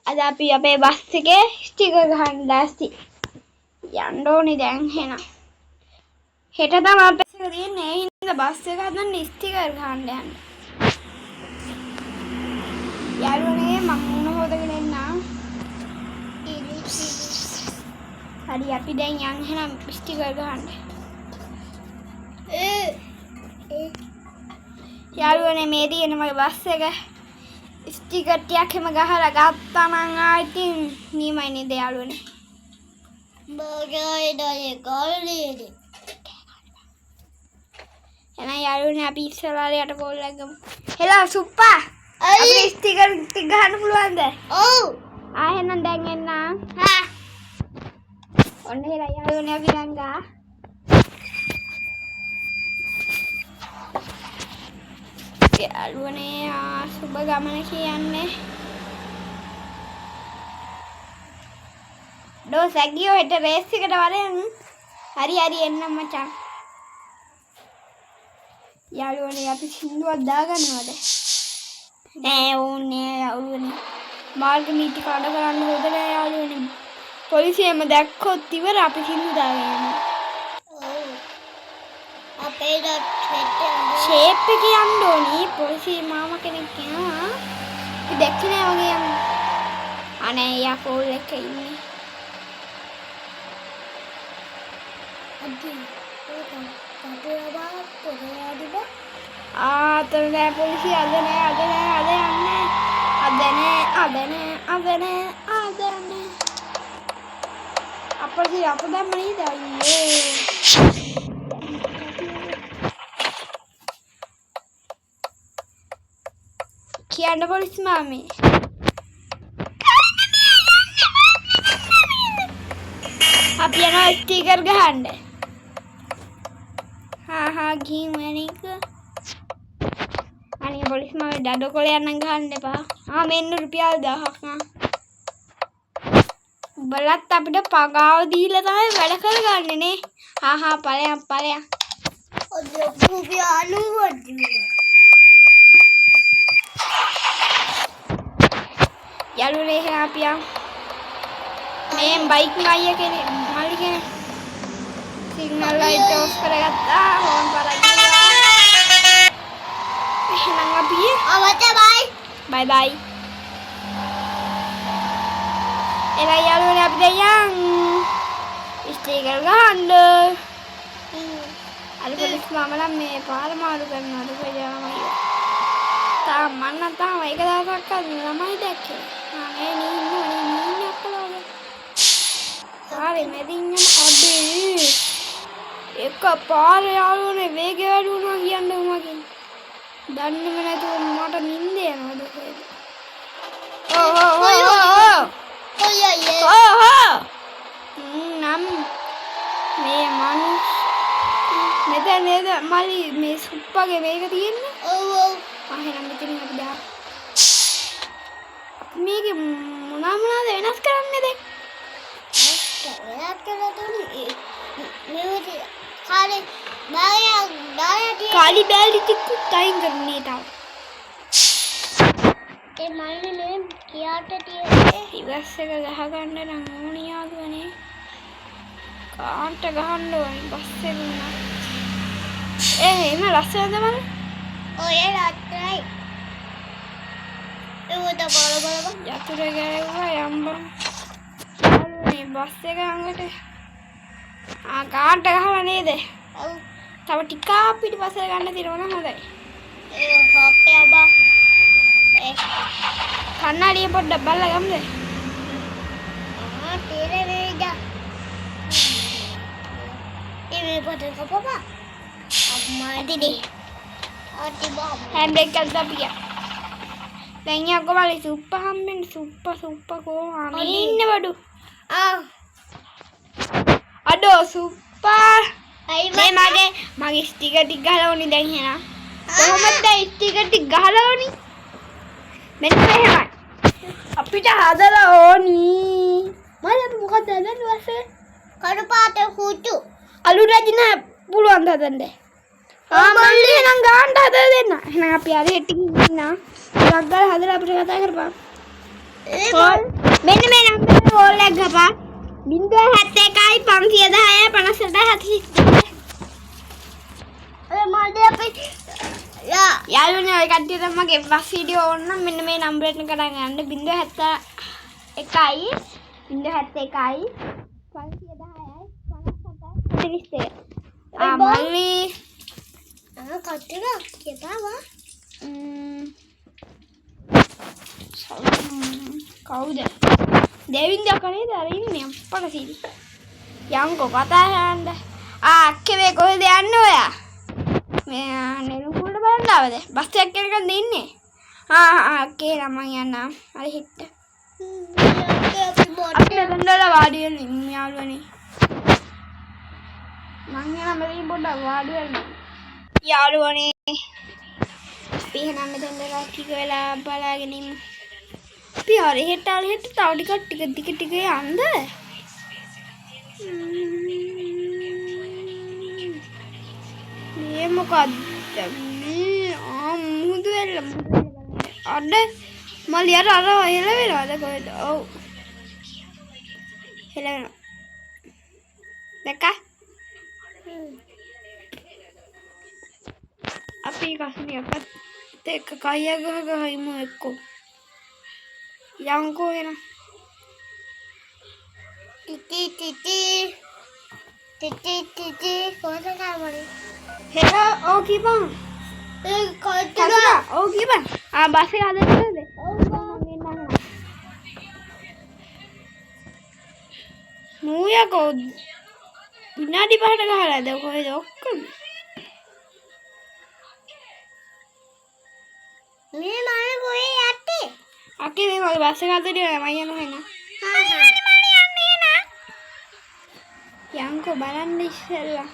අද අපි අපේ බස් එකේ ස්ටිකර් ගහන්න දැස්ති. යන්න ඕනේ දැන් එහෙනම්. හෙට තමයි අපේ එක තියෙන්නේ. ඒ හින්දා බස් එක හදන්න ස්ටිකර් ගහන්න යන්න. යාළුවනේ මම මොන හොදගෙන එන්නම්. හරි අපි දැන් යන් එහෙනම් ස්ටිකර් ගහන්න. යාළුවනේ මේ තියෙන මගේ බස් එක. ස්ටිකර් ටිකක් හැම ගහලා ගත්තා නම් ආයිත් නියමයි නේද යාළුවනේ. බගායිඩේ කාලේද එහෙනම් යාළුවනේ අපි ඉස්සරහට පොල්ලක් ගමු. හෙලා සුප්පා අපි ස්ටිකර් ටික ගහන්න පුළුවන්ද? ඔව් එහෙනම් දැන් එන්න. හා ඔන්න හෙලා යාළුවනේ අපි දැන් ගා. යාළුවනේ සුබ ගමන කියන්නේ. ඩෝ සැගියෝ හෙට රේස් එකට වරෙන්. හරි එන්න මචං. යාළුවනේ අපි සින්දුවක් දාගන්නවද? නෑ ඕනේ යාළුවනේ. මාර්ග නීති කඩ කරන්න හොඳ නෑ යාළුවනේ. පොලිසියම දැක්කොත් ඉවර අපි සින්දු දාගෙන යනවා. ඔව් අපේ ඩොට් ෂේප් එක යන්න ඕනි. පොලිසිය මාම කෙනෙක් කියනවා. අපි දැක්කේ නෑ වගේ යන්න. අනේ යා කෝල් එක ඉන්නේ. අතන නෑ පොලිසිය අද නෑ යන්නේ. අද නෑ. අපේ අප දැම්ම නේද අයියේ. කියන්න පොලිස් මාමේ. අපි යනවා ස්ටිකර් ගහන්න. හා ගිහින් වෙනික. අනේ පොලිස් මාමේ දඩ කොල යන්න ගහන්න එපා. මෙන්න රුපියල් 1000ක් බලත් අපිට පගාව දීලා තමයි වැඩ කරගන්නේ නේ. හා ඵලයන්. ඔය රුපියල් 90ක් යාළුවනේ එහෙනම් අපි මේ බයික් අයියා කෙනෙක් මල්ලි කෙනෙක් සිග්නල් ලයිට් ඔෆ් කරගත්තා. හොන් කරගත්තා. එහෙනම් අපි බයි. එලා යාළුවනේ අපි දැන් ස්ටිකර් ගහන්න. අර පොලිස් මාමලා මේ පාර මාරු කරනවාද කොහෙද? මන්න තාම එක දවසක් ළමයි දැක්කේ. මේ නීන්න අපලෝගේ. හරි මෙදින් යන අඩේ. එක පාර යාළුවනේ වේගය වැඩි වුණා කියන්නේ උමකින්. දන්නේම නැතුව මට නිින්ද යනවාද කොහෙද? නම් මේ මනුස්ස මෙතන නේද මලි මේ සුප්පගේ මේක තියෙන්නේ? ඔව් එහෙනම් මෙතන අපි දා මේක මොනවාද වෙනස් කරන්නේ දැන්? වෙනස් කරලා දුන්නේ මේක කාලි බෑලි ටිකක් අයින් කරන්නේ තාම. ඒ මල්ලේ කියාට තියෙන්නේ ඉවස් එක ගහ ගන්න නම් ඕනි යාළුවනේ. කාන්ට ගහන්න ඕනි බස් එක උනා. එන්න ලස්සනද මල? ඔය රත්තරයි ඒකට බල යතුරු ගෑවුවා යම්බම්. මේ බස් එක ළඟට කාන්ට ගහලා නේද? ඔව් තව ටිකක් පිටිපස්සට ගන්න තියනවා නම් හොඳයි. ඒ හොප්පේ අබා කන්නඩිය පොඩ්ඩක් බලලා ගමුද? තේරෙ වේද? මේ පොඩ්ඩක් කපපා. අම්මාටිනේ. අතිබා. හැන්ඩ්‍රේක් එකක් දාපියා. දැන් යකෝ මලි සුප්ප හම්බෙන්න සුප්ප කොහොම ඉන්න බඩු. අඩෝ සුප්පා. මේ මගේ ස්ටිකර් ටික ගහලා ඕනි දැන් එහෙනම්. කොහොමද ස්ටිකර් ටික ගහලා ඕනි? මෙන්න මෙහෙමයි. අපිට හදලා ඕනි. මල අපි මොකක්ද හදන්නේ වාසේ? කළු පාට හුතු. අලු රජින පුළුවන් ද හදන්න? මල්ලි එහෙනම් ගාන්න හදලා දෙන්න. එහෙනම් අපි අර හෙටින් ඉන්න. ටිකක් ගාලා හදලා අපිට කතා කරපන්. මෙන්න මේ නම්බරේ කෝල් එක ගපන් 071 510 58 මල්ලි අපි යාළුවනේ ඔය කට්ටියට මගේ බස් වීඩියෝ ඕන නම් මෙන්න මේ නම්බරෙට කරන් යන්න 071 071 510 58 මල්ලි කට්ටිය කියපාවා කවුද දෙවින්ද කනේද අර ඉන්නේ අප්පට සීරි යංකෝ කතා කරන්න අක්කේ මේ කොහෙද යන්නේ ඔයා මේ නෙළුකුලට බලන්න ආවද බස් එකක් යනකම් ඉන්නේ අක්කේ ළමයි යන්නම් හරි හිට අපි මෙතනදලා වාඩි වෙන්න ඉන්නේ යාළුවනේ මං යනවා මෙතන පොඩ්ඩක් වාඩි වෙන්න යාළුවනේ අපි එහෙනම් මෙතනදලා ටික වෙලා බලාගෙන ඉමු අපි හරි හෙට තව ටික යන්න මේ මොකද්ද මේ මුහුදු වෙල්ල අඩ මල්ලි අර හෙල වෙනවද කොහෙද ඔව් හෙල වෙනවා දැක්කා අපි කස්මියක්වත් එක්ක කයිය ගහ ඉමු එක්කෝ යංකෝ එන ටිටි කොහෙද කාමරේ හෙල ඕ කීපන් ඕ කීපන් බස් එක හදන්නද මූයකෝ විනාඩි 5කට ගහලාද කොහෙද ඔක්කොම මේ මම කොහේ යත්තේ අකේ මේ මගේ බස් එක අතට මම යනවා එන යංකෝ බලන්න ඉස්සෙල්ලා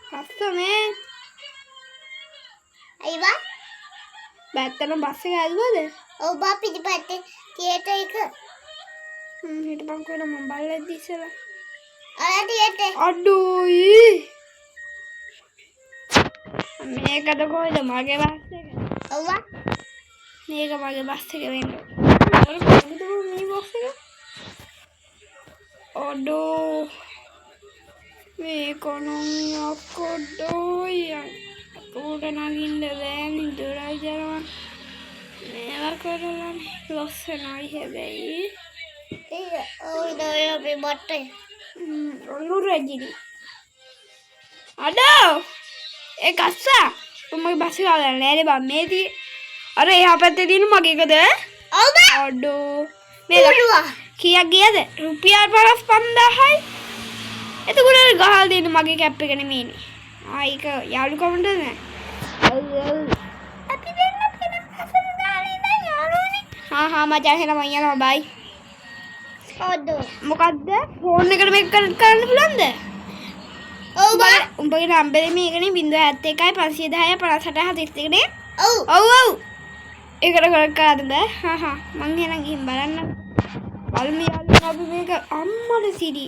කස්ස මේ අයිවා බැත්තම බස් එක ඇදුවද ඔව් බා පිටිපස්සේ තියේටර් එක හිටපන් කියලා මම බලද්දි ඉස්සෙල්ලා අර තියේටර් අඩෝයි මේකද කොහෙද මගේ බස් එක ඔව් මේක මගේ බස් එක වෙන්න කොහෙද මේ බස් එක අඩෝ මේ කොනොමියක් කොඩෝයි උඩ නගින්න බෑනේ දොරයි ජරවා මේවා කරලා ලස්සනයි හැබැයි ඔය දොරේ අපි බට්ටේ ඔලු රජිනි අඩෝ ඒ කස්සා මගේ බස් එක ගන්න නෑනේ බං මේදී අර එහා පැත්තේ තියෙන මගේකද ඔව් අඩෝ මේ කීයක් ගියද රුපියල් 55000යි එතකොට ගහලා දෙන්න මගේ කැප් එක නෙමෙයිනේ ඒක යාළුකමට නෑ අපි දෙන්න පෙරපසල දාලා ඉඳන් යාළුවනේ මචං එහෙනම් මම යනවා බයි ඔඩෝ මොකද්ද ෆෝන් එකට මේක කරන්න පුළුවන්ද ඔව් බා උඹගේ නම්බරේ මේකනේ 071 510 58 71 නේ ඔව් ඔව් ඒකට කරකාද මං එහෙනම් ගිහින් බලන්න බලමු යාළුවනේ අපි මේක අම්මට සිරි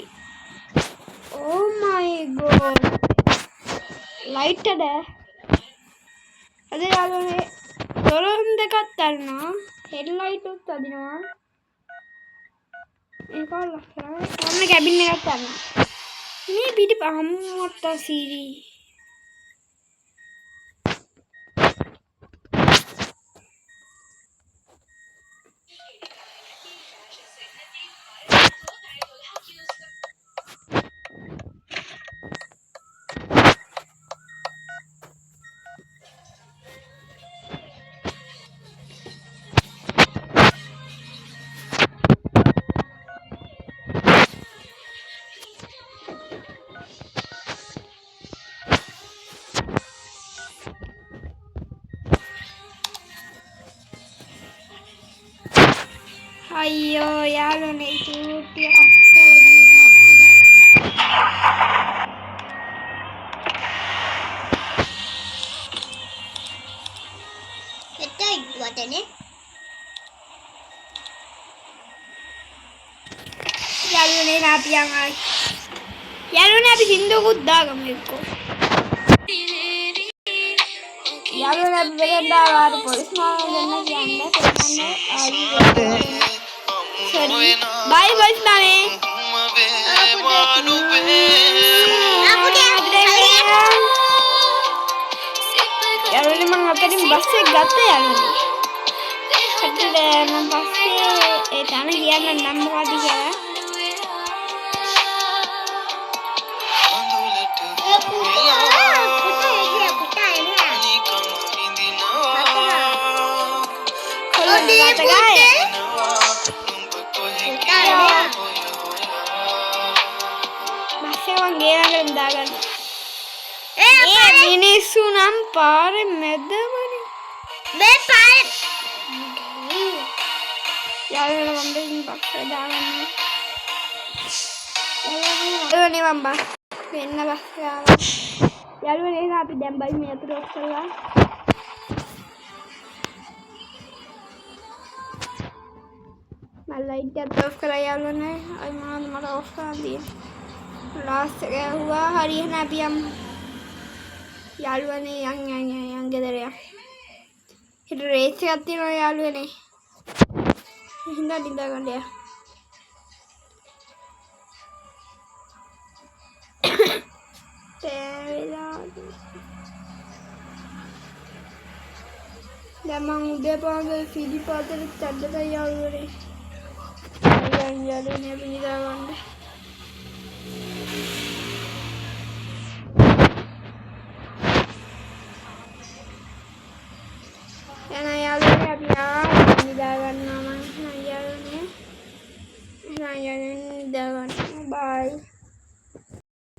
Oh my god. Light ada. Ada යාළුවනේ දොරන් දෙකක් ගන්නවා. headlight උත් අදිනවා. ඒක ලස්සනයි. ඔන්න කැබින් එකක් ගන්නවා. මේ පිටි අම්මට සිරි. අයියෝ යාළුවනේ චූටි එතයි වටනේ යාළුවනේ අපි යනවා යාළුවනේ අපි සින්දුවකුත් දාගමු එක්කෝ යාළුවනේ අපි බෙදලා ආවාර පොලිස් මාව දෙන්න කියන්නේ කරන්නේ ආදි sorry bye boys නානේ යාළුවනේ මම අතරින් බස් එක ගත්තා යාළුවනේ හරිද මම පස්සේ ඒ තන කියන්න නම් මොකද කියලා මිනිස්සු නම් පාරේ මැදමනේ මේ පාරේ යාළුවනේ මම දෙන්න බක්ස් දාගන්න යාළුවනේ මම බස් වෙන්න බස් ගාවා යාළුවනේ අපි දැන් බයි මේ අතට ඔෆ් කරලා ලයිට් එක ඔෆ් කරලා යාළුවනේ අය මොනවද මට ඔෆ් කරන්න තියෙන්නේ ලාස්ට් එක ඇහුවා හරියන අපි යම් යාළුවනේ යන් ගෙදර යන් හිට රේස් එකක් තියෙනවා යාළුවනේ හින්දා නිදා ගන්න යා දැන් මං උදේ පාන්දර සීඩි පාතේ චඩ්ඩට යාළුවනේ යාළුවනේ අපි නිදා ගන්න